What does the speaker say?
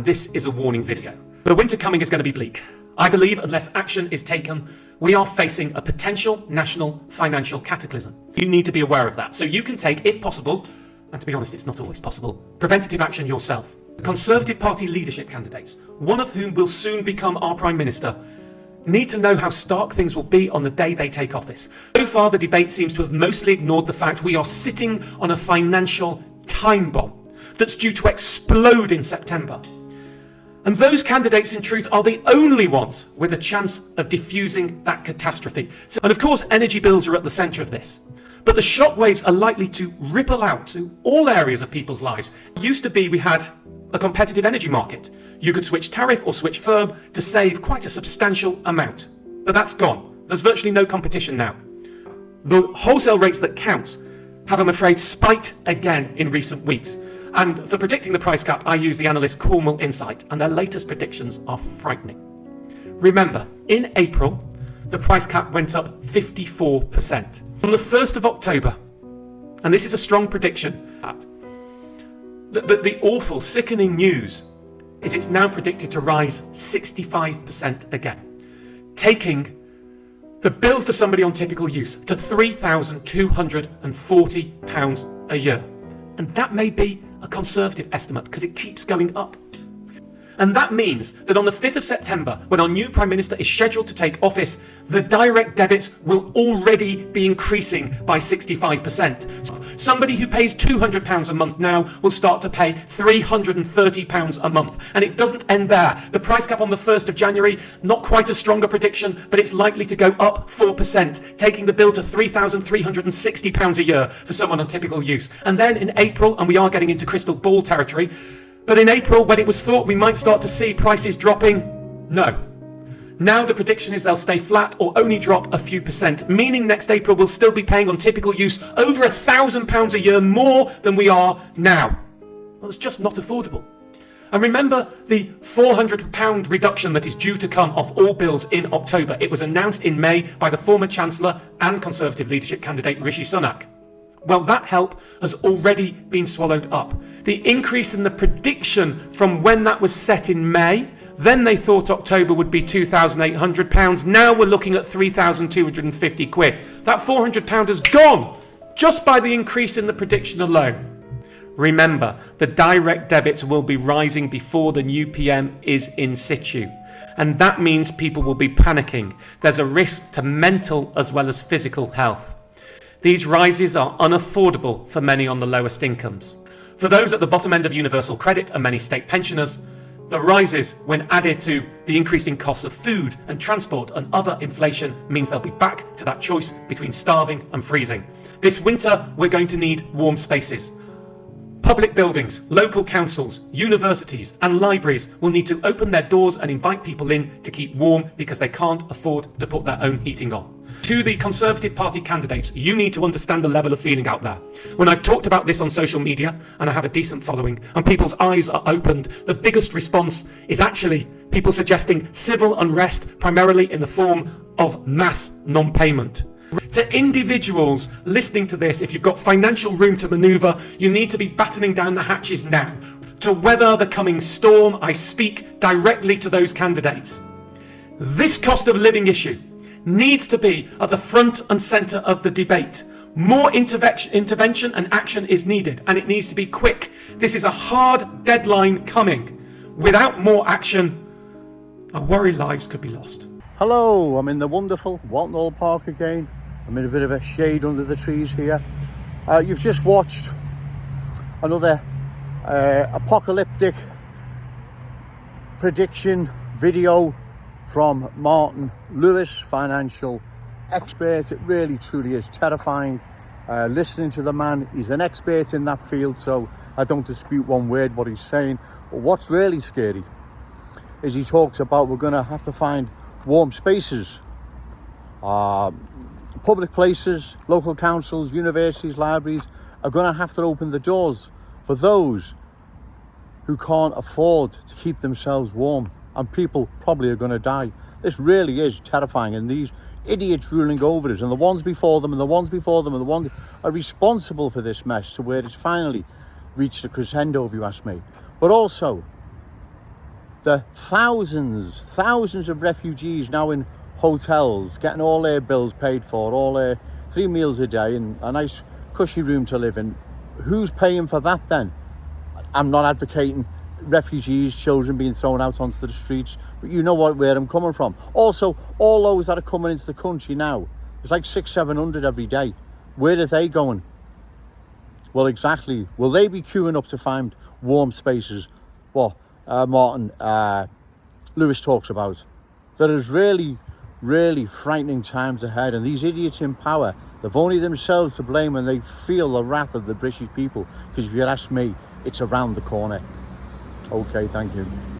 This is a warning video. The winter coming is going to be bleak. I believe unless action is taken, we are facing a potential national financial cataclysm. You need to be aware of that. So you can take, if possible, and to be honest, it's not always possible, preventative action yourself. The Conservative Party leadership candidates, one of whom will soon become our Prime Minister, need to know how stark things will be on the day they take office. So far, the debate seems to have mostly ignored the fact we are sitting on a financial time bomb that's due to explode in September. And those candidates, in truth, are the only ones with a chance of diffusing that catastrophe. And of course, energy bills are at the centre of this. But the shockwaves are likely to ripple out to all areas of people's lives. It used to be we had a competitive energy market. You could switch tariff or switch firm to save quite a substantial amount. But that's gone. There's virtually no competition now. The wholesale rates that count have, I'm afraid, spiked again in recent weeks. And for predicting the price cap, I use the analyst Cornwall Insight, and their latest predictions are frightening. Remember, in April, the price cap went up 54%. On the 1st of October, and this is a strong prediction, but the awful, sickening news is it's now predicted to rise 65% again, taking the bill for somebody on typical use to £3,240 a year. And that may be a conservative estimate because it keeps going up. And that means that on the 5th of September, when our new Prime Minister is scheduled to take office, the direct debits will already be increasing by 65%. Somebody who pays £200 a month now will start to pay £330 a month. And it doesn't end there. The price cap on the 1st of January, not quite a stronger prediction, but it's likely to go up 4%, taking the bill to £3,360 a year for someone on typical use. And then in April, and we are getting into crystal ball territory, but in April, when it was thought we might start to see prices dropping, no. Now the prediction is they'll stay flat or only drop a few percent, meaning next April we'll still be paying on typical use over £1,000 a year more than we are now. Well, it's just not affordable. And remember the £400 reduction that is due to come off all bills in October. It was announced in May by the former Chancellor and Conservative leadership candidate Rishi Sunak. Well, that help has already been swallowed up. The increase in the prediction from when that was set in May, then they thought October would be £2,800. Now we're looking at £3,250. That £400 has gone just by the increase in the prediction alone. Remember, the direct debits will be rising before the new PM is in situ. And that means people will be panicking. There's a risk to mental as well as physical health. These rises are unaffordable for many on the lowest incomes. For those at the bottom end of universal credit and many state pensioners, the rises, when added to the increasing costs of food and transport and other inflation, means they'll be back to that choice between starving and freezing. This winter, we're going to need warm spaces. Public buildings, local councils, universities and libraries will need to open their doors and invite people in to keep warm because they can't afford to put their own heating on. To the Conservative Party candidates, you need to understand the level of feeling out there. When I've talked about this on social media, and I have a decent following, and people's eyes are opened, the biggest response is actually people suggesting civil unrest, primarily in the form of mass non-payment. To individuals listening to this, if you've got financial room to manoeuvre, you need to be battening down the hatches now. To weather the coming storm, I speak directly to those candidates. This cost of living issue needs to be at the front and centre of the debate. More intervention and action is needed, and it needs to be quick. This is a hard deadline coming. Without more action, I worry lives could be lost. Hello, I'm in the wonderful Walton Hall Park again. I'm in a bit of a shade under the trees here. You've just watched another apocalyptic prediction video from Martin Lewis, financial expert. It really truly is terrifying listening to the man. He's an expert in that field, so I don't dispute one word what he's saying. But what's really scary is he talks about we're going to have to find warm spaces, public places, local councils, universities, libraries are going to have to open the doors for those who can't afford to keep themselves warm, and people probably are going to die. This really is terrifying, and these idiots ruling over us, and the ones before them and the ones before them and the ones are responsible for this mess to where it's finally reached a crescendo, if you ask me. But also, The thousands of refugees now in hotels, getting all their bills paid for, all their 3 meals a day and a nice cushy room to live in. Who's paying for that then? I'm not advocating refugees, children being thrown out onto the streets, but you know where I'm coming from. Also, all those that are coming into the country now, there's like 600-700 every day. Where are they going? Well, exactly. Will they be queuing up to find warm spaces? What Martin Lewis talks about. There is really frightening times ahead, and these idiots in power, they've only themselves to blame when they feel the wrath of the British people, because if you ask me, it's around the corner. Okay, thank you.